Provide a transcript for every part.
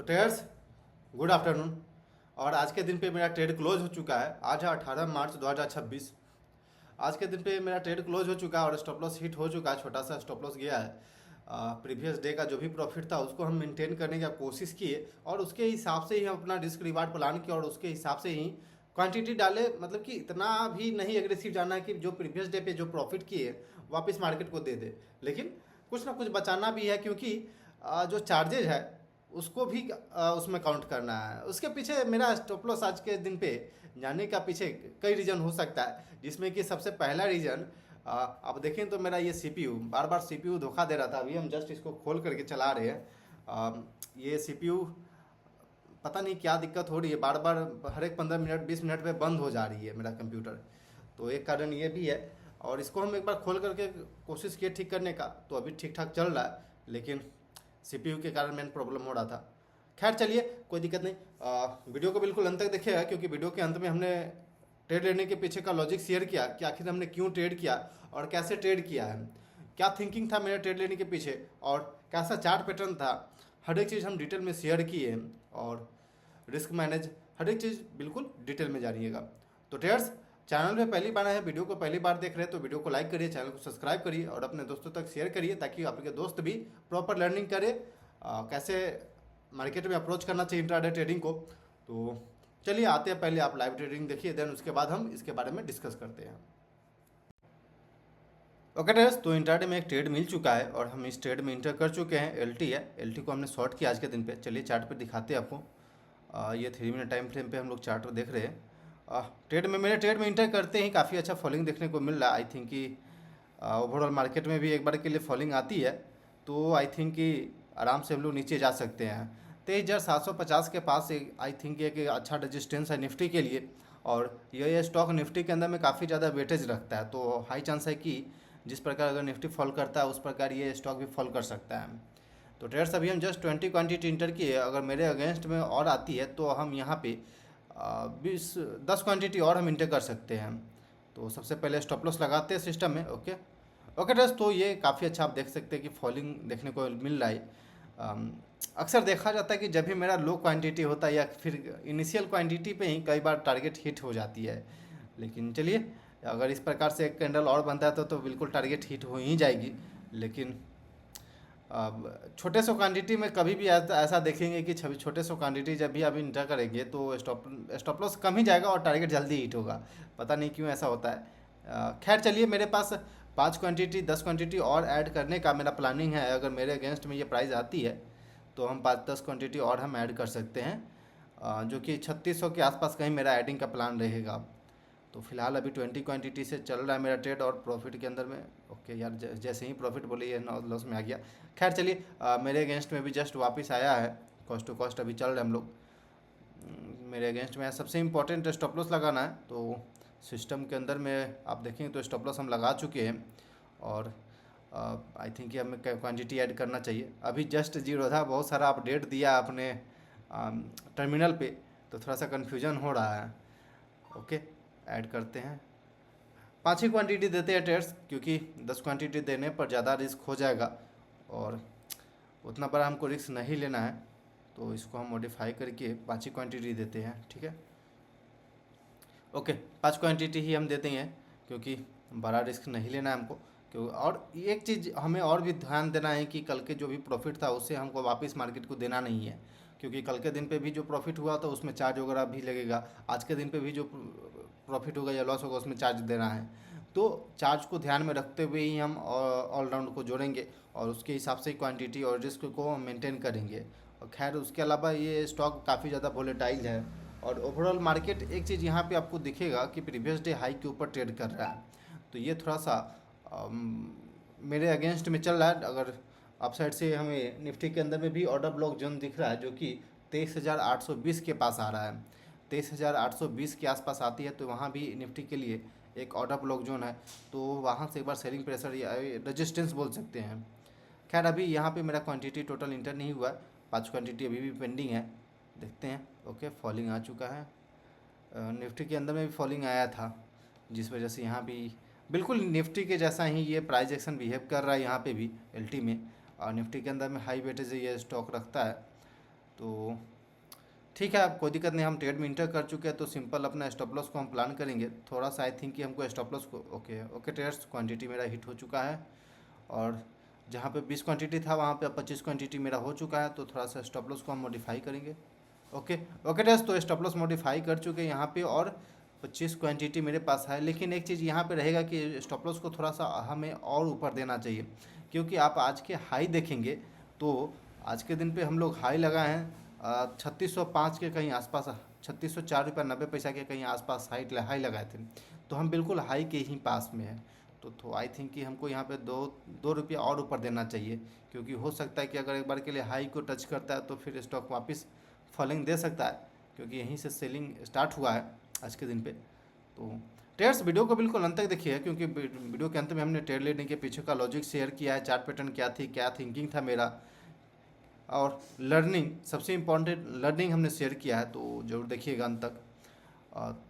तो traders, good afternoon. और आज के दिन पे मेरा ट्रेड क्लोज हो चुका है। आज है 18 मार्च 2026। आज के दिन पे मेरा ट्रेड क्लोज हो चुका है और स्टॉप लॉस हिट हो चुका है। छोटा सा स्टॉप लॉस गया है। प्रीवियस डे का जो भी प्रॉफिट था उसको हम मेंटेन करने की कोशिश किए और उसके हिसाब से ही हम अपना रिस्क रिवार्ड प्लान किया और उसके हिसाब से ही क्वांटिटी डाले। मतलब कि इतना भी नहीं एग्रेसिव जाना है कि जो प्रीवियस डे पे जो प्रॉफिट किए वापस मार्केट को दे दे, लेकिन कुछ ना कुछ बचाना भी है, क्योंकि जो चार्जेज है उसको भी उसमें काउंट करना है। उसके पीछे मेरा स्टॉप लॉस आज के दिन पे जाने का पीछे कई रीज़न हो सकता है, जिसमें कि सबसे पहला रीज़न आप देखें तो मेरा ये सीपीयू बार बार सीपीयू धोखा दे रहा था। अभी हम जस्ट इसको खोल करके चला रहे हैं। ये सीपीयू पता नहीं क्या दिक्कत हो रही है, बार बार हर एक 15 मिनट 20 मिनट पे बंद हो जा रही है मेरा कंप्यूटर। तो एक कारण ये भी है और इसको हम एक बार खोल करके कोशिश किए ठीक करने का, तो अभी ठीक ठाक चल रहा है, लेकिन सीपीयू के कारण मेन प्रॉब्लम हो रहा था। खैर चलिए, कोई दिक्कत नहीं। वीडियो को बिल्कुल अंत तक देखिएगा, क्योंकि वीडियो के अंत में हमने ट्रेड लेने के पीछे का लॉजिक शेयर किया कि आखिर हमने क्यों ट्रेड किया और कैसे ट्रेड किया है, क्या थिंकिंग था मेरे ट्रेड लेने के पीछे और कैसा चार्ट पैटर्न था। हर एक चीज़ हम डिटेल में शेयर किए और रिस्क मैनेज हर एक चीज़ बिल्कुल डिटेल में जानिएगा। तो ट्रेडर्स, चैनल पे पहली बार आए हैं, वीडियो को पहली बार देख रहे हैं तो वीडियो को लाइक करिए, चैनल को सब्सक्राइब करिए और अपने दोस्तों तक शेयर करिए, ताकि आपके दोस्त भी प्रॉपर लर्निंग करे कैसे मार्केट में अप्रोच करना चाहिए इंट्राडे ट्रेडिंग को। तो चलिए आते हैं, पहले आप लाइव ट्रेडिंग देखिए, देन उसके बाद हम इसके बारे में डिस्कस करते हैं। ओके ट्रेडर्स, तो इंट्राडे में एक ट्रेड मिल चुका है और हम इस ट्रेड में इंटर कर चुके हैं। एलटी है, एलटी को हमने शॉर्ट किया आज के दिन पे। चलिए चार्ट पे दिखाते हैं आपको। ये 3 मिनट टाइम फ्रेम पे हम लोग चार्ट देख रहे हैं। मेरे ट्रेड में इंटर करते ही काफ़ी अच्छा फॉलिंग देखने को मिल रहा है। आई थिंक कि ओवरऑल मार्केट में भी एक बार के लिए फॉलिंग आती है, तो आई थिंक कि आराम से हम लोग नीचे जा सकते हैं। 23,750 के पास एक आई थिंक एक अच्छा रजिस्टेंस है निफ्टी के लिए, और ये स्टॉक निफ्टी के अंदर में काफ़ी ज़्यादा वेटेज रखता है, तो हाई चांस है कि जिस प्रकार अगर निफ्टी फॉल करता है उस प्रकार ये स्टॉक भी फॉल कर सकता है। तो ट्रेड्स अभी हम जस्ट 20 क्वांटिटी इंटर किए। अगर मेरे अगेंस्ट में और आती है तो हम यहाँ पे 10 क्वांटिटी और हम इंटर कर सकते हैं। तो सबसे पहले स्टॉप लॉस लगाते हैं सिस्टम में। ओके ओके ट्रेड्स, तो ये काफ़ी अच्छा आप देख सकते हैं कि फॉलिंग देखने को मिल रहा है। अक्सर देखा जाता है कि जब भी मेरा लो क्वांटिटी होता है या फिर इनिशियल क्वांटिटी पे ही कई बार टारगेट हिट हो जाती है, लेकिन चलिए अगर इस प्रकार से एक कैंडल और बनता है तो बिल्कुल टारगेट हिट हो ही जाएगी। लेकिन अब छोटे से क्वांटिटी में कभी भी ऐसा देखेंगे कि छवि छोटे से क्वांटिटी जब भी आप इंटर करेंगे तो स्टॉप लॉस कम ही जाएगा और टारगेट जल्दी हिट होगा। पता नहीं क्यों ऐसा होता है। खैर चलिए, मेरे पास 5 क्वांटिटी 10 क्वांटिटी और ऐड करने का मेरा प्लानिंग है। अगर मेरे अगेंस्ट में ये प्राइस आती है तो हम 5-10 क्वांटिटी और हम ऐड कर सकते हैं, जो कि 3600 के आसपास कहीं मेरा ऐडिंग का प्लान रहेगा। तो फिलहाल अभी 20 क्वांटिटी से चल रहा है मेरा ट्रेड और प्रॉफिट के अंदर में। ओके यार, जैसे ही प्रॉफिट बोले ये लॉस में आ गया। खैर चलिए, मेरे अगेंस्ट में भी जस्ट वापस आया है। कॉस्ट टू कॉस्ट अभी चल रहे हैं हम लोग। मेरे अगेंस्ट में सबसे इंपॉर्टेंट स्टॉप लॉस लगाना है, तो सिस्टम के अंदर में आप देखेंगे तो स्टॉप लॉस हम लगा चुके हैं और आई थिंक हमें क्वांटिटी ऐड करना चाहिए। अभी जस्ट जीरो था, बहुत सारा अपडेट दिया अपने टर्मिनल पे, तो थोड़ा सा कन्फ्यूजन हो रहा है। ओके, ऐड करते हैं। 5 ही क्वांटिटी देते हैं ट्रेड्स, क्योंकि 10 क्वांटिटी देने पर ज़्यादा रिस्क हो जाएगा और उतना बड़ा हमको रिस्क नहीं लेना है, तो इसको हम मॉडिफाई करके 5 ही क्वांटिटी देते हैं। ठीक है, ओके 5 क्वांटिटी ही हम देते हैं, क्योंकि बड़ा रिस्क नहीं लेना है हमको। क्यों, और एक चीज़ हमें और भी ध्यान देना है कि कल के जो भी प्रॉफिट था उससे हमको वापस मार्केट को देना नहीं है, क्योंकि कल के दिन पे भी जो प्रॉफिट हुआ था उसमें चार्ज वगैरह भी लगेगा। आज के दिन पे भी जो प्रॉफिट होगा या लॉस होगा उसमें चार्ज देना है, तो चार्ज को ध्यान में रखते हुए ही हम ऑलराउंड को जोड़ेंगे और उसके हिसाब से क्वांटिटी और रिस्क को मेंटेन करेंगे। और खैर उसके अलावा ये स्टॉक काफ़ी ज़्यादा वोलेटाइल है और ओवरऑल मार्केट एक चीज़ यहाँ पे आपको दिखेगा कि प्रीवियस डे हाई के ऊपर ट्रेड कर रहा है, तो ये थोड़ा सा मेरे अगेंस्ट में चल रहा है। अगर अपसाइड से हमें निफ्टी के अंदर में भी ऑर्डर ब्लॉक जोन दिख रहा है, जो कि 23,820 के पास आ रहा है। 23,820 के आसपास आती है तो वहाँ भी निफ्टी के लिए एक ऑर्डर ब्लॉक जोन है, तो वहाँ से एक बार सेलिंग प्रेशर या रजिस्टेंस बोल सकते हैं। खैर अभी यहाँ पे मेरा क्वांटिटी टोटल इंटर नहीं हुआ है, 5 क्वांटिटी अभी भी पेंडिंग है, देखते हैं। ओके, फॉलिंग आ चुका है। निफ्टी के अंदर में भी फॉलिंग आया था, जिस वजह से यहाँ भी बिल्कुल निफ्टी के जैसा ही ये प्राइस एक्शन बिहेव कर रहा है यहाँ पे भी एलटी में। और निफ्टी के अंदर में हाई वेटेज ये स्टॉक रखता है, तो ठीक है, अब कोई दिक्कत नहीं, हम ट्रेड में इंटर कर चुके हैं, तो सिंपल अपना स्टॉप लॉस को हम प्लान करेंगे। थोड़ा सा आई थिंक कि हमको स्टॉप लॉस को ओके ओके ट्रेड्स क्वांटिटी मेरा हिट हो चुका है, और जहाँ पे 20 क्वांटिटी था वहाँ पे अब 25 क्वांटिटी मेरा हो चुका है, तो थोड़ा सा स्टॉप लॉस को हम मॉडिफाई करेंगे। ओके ओके ट्रेड्स, तो स्टॉप लॉस मॉडिफाई कर चुके हैं यहाँ पे, और 25 क्वांटिटी मेरे पास है। लेकिन एक चीज़ यहाँ पे रहेगा कि स्टॉप लॉस को थोड़ा सा हमें और ऊपर देना चाहिए, क्योंकि आप आज के हाई देखेंगे तो आज के दिन पे हम लोग हाई लगाए हैं 3605 के कहीं आसपास, 3604 रुपये 90 पैसा के कहीं आसपास हाई लगाए थे। तो हम बिल्कुल हाई के ही पास में हैं। तो आई थिंक कि हमको यहाँ पे दो रुपया और ऊपर देना चाहिए, क्योंकि हो सकता है कि अगर एक बार के लिए हाई को टच करता है तो फिर स्टॉक वापस फॉलिंग दे सकता है, क्योंकि यहीं से सेलिंग स्टार्ट हुआ है आज के दिन पे। तो ट्रेड्स वीडियो को बिल्कुल अंत तक देखिए, क्योंकि वीडियो के अंत में हमने ट्रेड लेने के पीछे का लॉजिक शेयर किया है, चार्ट पैटर्न क्या थी, क्या थिंकिंग था मेरा, और लर्निंग, सबसे इम्पोर्टेंट लर्निंग हमने शेयर किया है, तो ज़रूर देखिएगा अंत तक।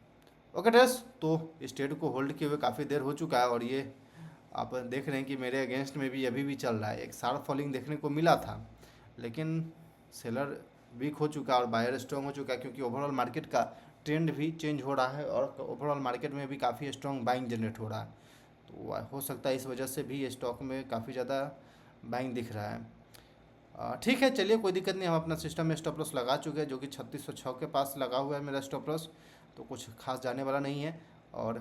ओके ड्रेस, तो इस ट्रेड को होल्ड किए हुए काफ़ी देर हो चुका है, और ये आप देख रहे हैं कि मेरे अगेंस्ट में भी अभी भी चल रहा है। एक शार्प फॉलिंग देखने को मिला था, लेकिन सेलर वीक हो चुका और बायर स्ट्रॉन्ग हो चुका है, क्योंकि ओवरऑल मार्केट का ट्रेंड भी चेंज हो रहा है, और ओवरऑल मार्केट में भी काफ़ी स्ट्रॉन्ग बाइंग जनरेट हो रहा है। तो हो सकता है इस वजह से भी स्टॉक में काफ़ी ज़्यादा बाइंग दिख रहा है। ठीक है, चलिए कोई दिक्कत नहीं, हम अपना सिस्टम में स्टॉप लॉस लगा चुके हैं, जो कि 3606 के पास लगा हुआ है मेरा स्टॉप लॉस, तो कुछ खास जाने वाला नहीं है। और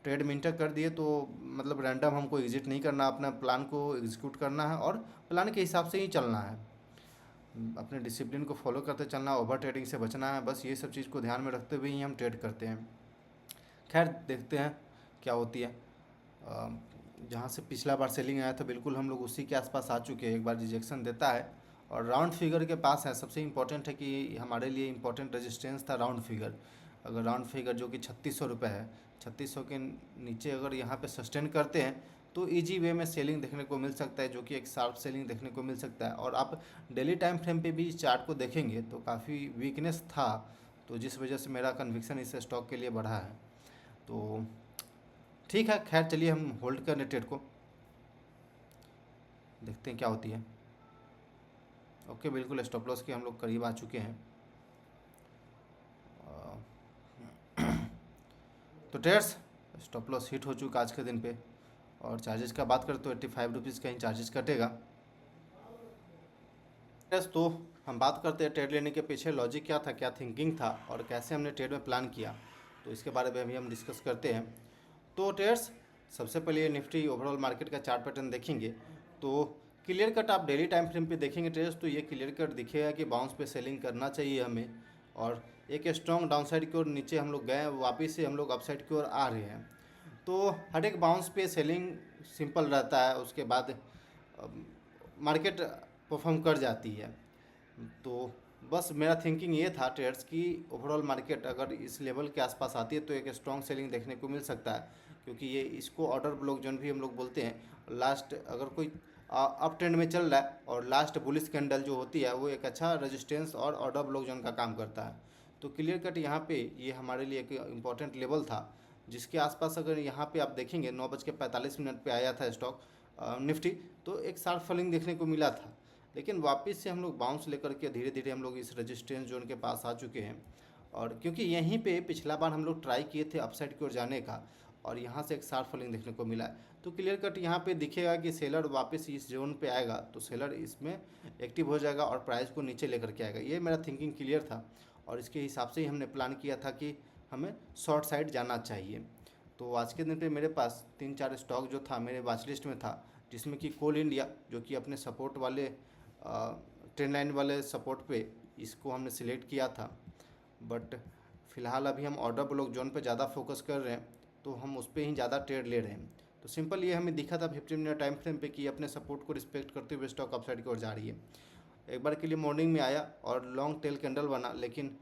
ट्रेड में इंटर कर दिए तो मतलब रैंडम हमको एग्जिट नहीं करना, अपना प्लान को एग्जीक्यूट करना है, और प्लान के हिसाब से ही चलना है, अपने डिसिप्लिन को फॉलो करते चलना, ओवर ट्रेडिंग से बचना है। बस ये सब चीज़ को ध्यान में रखते हुए ही हम ट्रेड करते हैं। खैर देखते हैं क्या होती है। जहाँ से पिछला बार सेलिंग आया था बिल्कुल हम लोग उसी के आसपास आ चुके हैं। एक बार रिजेक्शन देता है और राउंड फिगर के पास है। सबसे इम्पोर्टेंट है कि हमारे लिए इम्पोर्टेंट रेजिस्टेंस था राउंड फिगर। अगर राउंड फिगर जो कि 3600 रुपये है, 3600 के नीचे अगर यहाँ पे सस्टेन करते हैं तो इजी वे में सेलिंग देखने को मिल सकता है, जो कि एक शार्प सेलिंग देखने को मिल सकता है। और आप डेली टाइम फ्रेम पे भी इस चार्ट को देखेंगे तो काफ़ी वीकनेस था, तो जिस वजह से मेरा कन्विक्शन इस स्टॉक के लिए बढ़ा है। तो ठीक है, खैर चलिए हम होल्ड कर ट्रेड को, देखते हैं क्या होती है। ओके, बिल्कुल स्टॉप लॉस के हम लोग करीब आ चुके हैं। तो ट्रेड्स स्टॉप लॉस हिट हो चुका आज के दिन पे, और चार्जेस का बात करें तो 85 रुपीज़ का ही चार्जेस कटेगा। ट्रेड्स, तो हम बात करते हैं ट्रेड लेने के पीछे लॉजिक क्या था, क्या थिंकिंग था, और कैसे हमने ट्रेड में प्लान किया, तो इसके बारे में अभी हम डिस्कस करते हैं। तो ट्रेड्स, सबसे पहले ये निफ्टी ओवरऑल मार्केट का चार्ट पैटर्न देखेंगे तो क्लियर कट आप डेली टाइम फ्रेम पे देखेंगे ट्रेड्स, तो ये क्लियर कट दिखेगा कि बाउंस पे सेलिंग करना चाहिए हमें, और एक स्ट्रॉन्ग डाउनसाइड की ओर नीचे हम लोग गए, वापस से हम लोग अपसाइड की ओर आ रहे हैं। तो हर एक बाउंस पे सेलिंग सिंपल रहता है, उसके बाद मार्केट परफॉर्म कर जाती है। तो बस मेरा थिंकिंग ये था ट्रेड्स की ओवरऑल मार्केट अगर इस लेवल के आसपास आती है तो एक स्ट्रॉन्ग सेलिंग देखने को मिल सकता है, क्योंकि ये इसको ऑर्डर ब्लॉक जोन भी हम लोग बोलते हैं। लास्ट अगर कोई अप ट्रेंड में चल रहा है और लास्ट बुलिश कैंडल जो होती है वो एक अच्छा रेजिस्टेंस और ऑर्डर ब्लॉक जोन का काम करता है। तो क्लियर कट यहाँ पे ये हमारे लिए एक इम्पॉर्टेंट लेवल था, जिसके आसपास अगर यहाँ पे आप देखेंगे 9:45 पे आया था स्टॉक निफ्टी, तो एक शार्प फॉलिंग देखने को मिला था। लेकिन वापस से हम लोग बाउंस लेकर के धीरे धीरे हम लोग इस रेजिस्टेंस जोन के पास आ चुके हैं, और क्योंकि यहीं पे पिछला बार हम लोग ट्राई किए थे अपसाइड की ओर जाने का, और यहाँ से एक शार्प फॉलिंग देखने को मिला है। तो क्लियर कट यहाँ पे दिखेगा कि सेलर वापस इस जोन पे आएगा तो सेलर इसमें एक्टिव हो जाएगा और प्राइस को नीचे लेकर के आएगा। ये मेरा थिंकिंग क्लियर था, और इसके हिसाब से ही हमने प्लान किया था कि हमें शॉर्ट साइड जाना चाहिए। तो आज के दिन पे मेरे पास 3-4 स्टॉक जो था मेरे वॉच लिस्ट में था, जिसमें कि कोल इंडिया जो कि अपने सपोर्ट वाले ट्रेंड लाइन वाले सपोर्ट पे इसको हमने सिलेक्ट किया था। बट फ़िलहाल अभी हम ऑर्डर ब्लॉक जोन पे ज़्यादा फोकस कर रहे हैं, तो हम उस पर ही ज़्यादा ट्रेड ले रहे हैं। तो सिंपल ये हमें दिखा था 15 मिनट टाइम फ्रेम पे कि अपने सपोर्ट को रिस्पेक्ट करते हुए स्टॉक अपसाइड की ओर जा रही है। एक बार के लिए मॉर्निंग में आया और लॉन्ग टेल कैंडल बना, लेकिन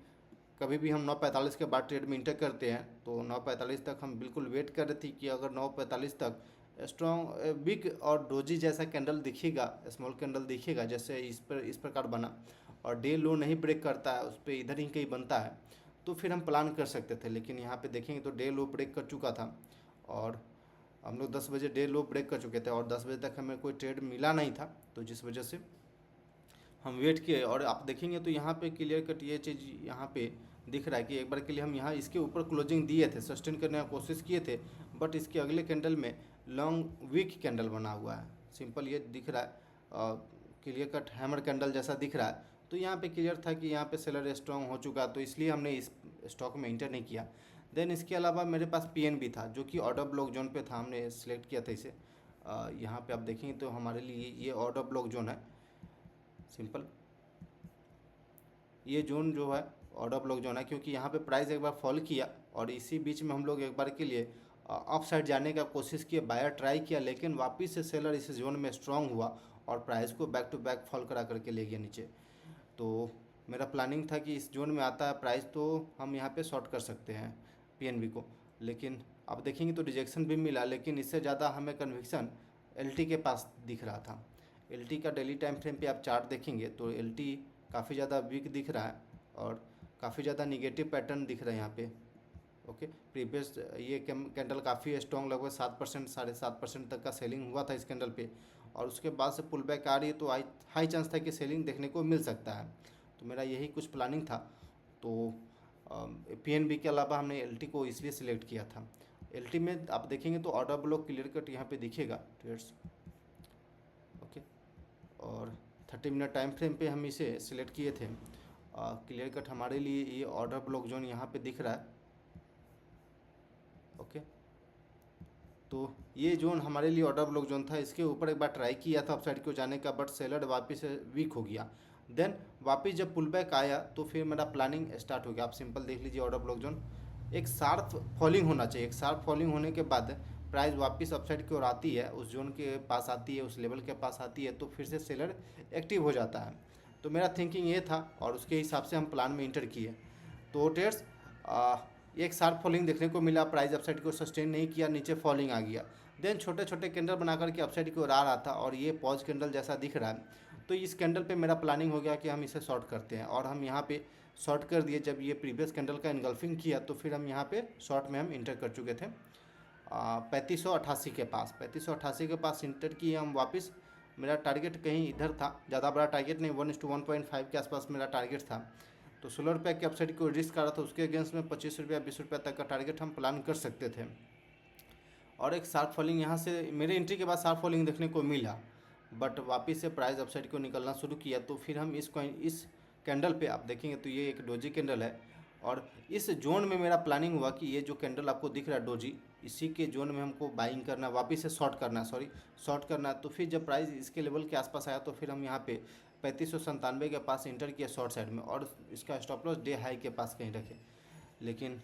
कभी भी हम 9:45 के बाद ट्रेड में इंटर करते हैं तो 9:45 तक हम बिल्कुल वेट कर रहे थे कि अगर 9:45 तक स्ट्रॉन्ग बिग और डोजी जैसा कैंडल दिखेगा, स्मॉल कैंडल दिखेगा, जैसे इस प्रकार बना और डे लो नहीं ब्रेक करता है, उस पर इधर ही कहीं बनता है, तो फिर हम प्लान कर सकते थे। लेकिन यहाँ पे देखेंगे तो डे लो ब्रेक कर चुका था, और हम लोग 10 बजे डे लो ब्रेक कर चुके थे, और 10 बजे तक हमें कोई ट्रेड मिला नहीं था, तो जिस वजह से हम वेट किए और आप देखेंगे तो यहाँ पे क्लियर कट ये चीज़ यहाँ पे दिख रहा है कि एक बार के लिए हम यहाँ इसके ऊपर क्लोजिंग दिए थे, सस्टेन करने की कोशिश किए थे, बट इसके अगले कैंडल में लॉन्ग वीक कैंडल बना हुआ है। सिंपल ये दिख रहा है, क्लियर कट हैमर कैंडल जैसा दिख रहा है। तो यहाँ पे क्लियर था कि यहाँ पे सेलर स्ट्रॉन्ग हो चुका, तो इसलिए हमने इस स्टॉक में इंटर नहीं किया। देन इसके अलावा मेरे पास पीएनबी था जो कि ऑर्डर ब्लॉक जोन पे था, हमने सेलेक्ट किया था इसे। यहाँ पे आप देखेंगे तो हमारे लिए ये ऑर्डर ब्लॉक जोन है। सिंपल ये जोन जो है ऑर्डर ब्लॉक जोन है, क्योंकि यहाँ पे प्राइस एक बार फॉल किया और इसी बीच में हम लोग एक बार के लिए अप साइड जाने का कोशिश किए, बायर ट्राई किया, लेकिन वापस से सेलर इस जोन में स्ट्रांग हुआ और प्राइस को बैक टू बैक फॉल करा करके ले गया नीचे। तो मेरा प्लानिंग था कि इस जोन में आता है प्राइस तो हम यहाँ पे शॉर्ट कर सकते हैं पीएनबी को, लेकिन आप देखेंगे तो रिजेक्शन भी मिला, लेकिन इससे ज़्यादा हमें कन्विक्शन एलटी के पास दिख रहा था। एलटी का डेली टाइम फ्रेम पे आप चार्ट देखेंगे तो एलटी काफ़ी ज़्यादा वीक दिख रहा है और काफ़ी ज़्यादा निगेटिव पैटर्न दिख रहा है यहाँ पे। ओके, प्रीवियस ये कैंडल काफ़ी स्ट्रॉन्ग, लगभग 7% 7.5% तक का सेलिंग हुआ था इस कैंडल पे, और उसके बाद से पुल बैक आ रही है, तो हाई चांस था कि सेलिंग देखने को मिल सकता है। तो मेरा यही कुछ प्लानिंग था। तो पीएनबी के अलावा हमने एलटी को इसलिए सिलेक्ट किया था। एलटी में आप देखेंगे तो ऑर्डर ब्लॉक क्लियर कट यहाँ पे दिखेगा ट्रेड्स। ओके, और 30 मिनट टाइम फ्रेम पे हम इसे सिलेक्ट किए थे। क्लियर कट हमारे लिए ये ऑर्डर ब्लॉक जोन यहाँ पे दिख रहा है। ओके, तो ये जोन हमारे लिए ऑर्डर ब्लॉक जोन था। इसके ऊपर एक बार ट्राई किया था अपसाइड को जाने का, बट सेलर वापस से वीक हो गया। देन वापस जब पुल बैक आया तो फिर मेरा प्लानिंग स्टार्ट हो गया। आप सिंपल देख लीजिए ऑर्डर ब्लॉक जोन एक शार्प फॉलिंग होना चाहिए। एक शार्प फॉलिंग होने के बाद प्राइस वापस अपसाइड की ओर आती है, उस जोन के पास आती है, उस लेवल के पास आती है, तो फिर से सेलर एक्टिव हो जाता है। तो मेरा थिंकिंग ये था और उसके हिसाब से हम प्लान में इंटर किए। तो ट्रेड्स एक शार्प फॉलिंग देखने को मिला, प्राइस अपसाइड को सस्टेन नहीं किया, नीचे फॉलिंग आ गया। देन छोटे छोटे कैंडल बनाकर के अपसाइड की ओर आ रहा था और ये पॉज कैंडल जैसा दिख रहा है। तो इस कैंडल पे मेरा प्लानिंग हो गया कि हम इसे शॉर्ट करते हैं, और हम यहाँ पे शॉर्ट कर दिए। जब ये प्रीवियस कैंडल का इनगल्फिंग किया तो फिर हम यहाँ पे शॉर्ट में हम इंटर कर चुके थे 3588 के पास। 3588 के पास इंटर किए हम वापस। मेरा टारगेट कहीं इधर था, ज़्यादा बड़ा टारगेट नहीं, 1:1.5 के आसपास मेरा टारगेट था। तो 16 रुपये के अपसाइड को रिस्क आ रहा था, उसके अगेंस्ट में 25 रुपया 20 रुपये तक का टारगेट हम प्लान कर सकते थे। और एक शार्प फॉलिंग यहाँ से मेरे एंट्री के बाद शार्प फॉलिंग देखने को मिला, बट वापस से प्राइस अपसाइड को निकलना शुरू किया। तो फिर हम इस कैंडल पे आप देखेंगे तो ये एक डोजी कैंडल है, और इस जोन में मेरा प्लानिंग हुआ कि ये जो कैंडल आपको दिख रहा है डोजी, इसी के जोन में हमको बाइंग करना, वापस से शॉर्ट करना, शॉर्ट करना। तो फिर जब प्राइस इसके लेवल के आसपास आया तो फिर हम यहाँ पे 3597 के पास इंटर किया शॉर्ट साइड में, और इसका स्टॉप लॉस डे हाई के पास कहीं रखे। लेकिन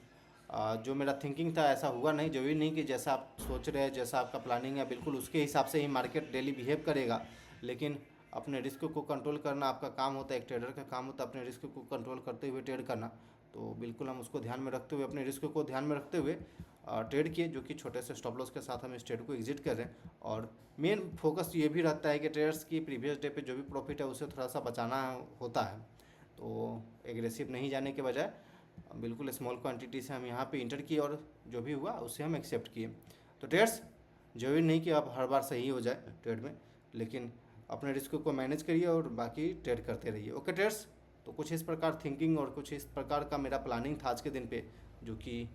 जो मेरा थिंकिंग था ऐसा हुआ नहीं। जरूरी नहीं कि जैसा आप सोच रहे हैं, जैसा आपका प्लानिंग है, बिल्कुल उसके हिसाब से ही मार्केट डेली बिहेव करेगा। लेकिन अपने रिस्क को कंट्रोल करना आपका काम होता है, एक ट्रेडर का काम होता है अपने रिस्क को कंट्रोल करते हुए ट्रेड करना। तो बिल्कुल हम उसको ध्यान में रखते हुए, अपने रिस्क को ध्यान में रखते हुए ट्रेड किए, जो कि छोटे से स्टॉप लॉस के साथ हम इस ट्रेड को एग्जिट कर रहे हैं। और मेन फोकस ये भी रहता है कि ट्रेडर्स की प्रीवियस डे पे जो भी प्रॉफिट है उसे थोड़ा सा बचाना होता है। तो एग्रेसिव नहीं जाने के बजाय बिल्कुल स्मॉल क्वांटिटी से हम यहाँ पे इंटर किए, और जो भी हुआ उसे हम एक्सेप्ट किए। तो ट्रेड्स जरूरी नहीं कि आप हर बार सही हो जाए ट्रेड में, लेकिन अपने रिस्क को मैनेज करिए और बाकी ट्रेड करते रहिए। ओके ट्रेड्स, तो कुछ इस प्रकार थिंकिंग और कुछ इस प्रकार का मेरा प्लानिंग था आज के दिन पे, जो कि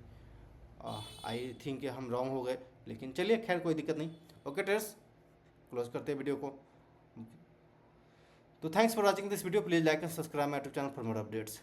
आई थिंक हम रॉन्ग हो गए, लेकिन चलिए खैर कोई दिक्कत नहीं। ओके ट्रेड्स, क्लोज करते हैं वीडियो को। तो thanks for watching this video, please like and subscribe my YouTube channel for more updates.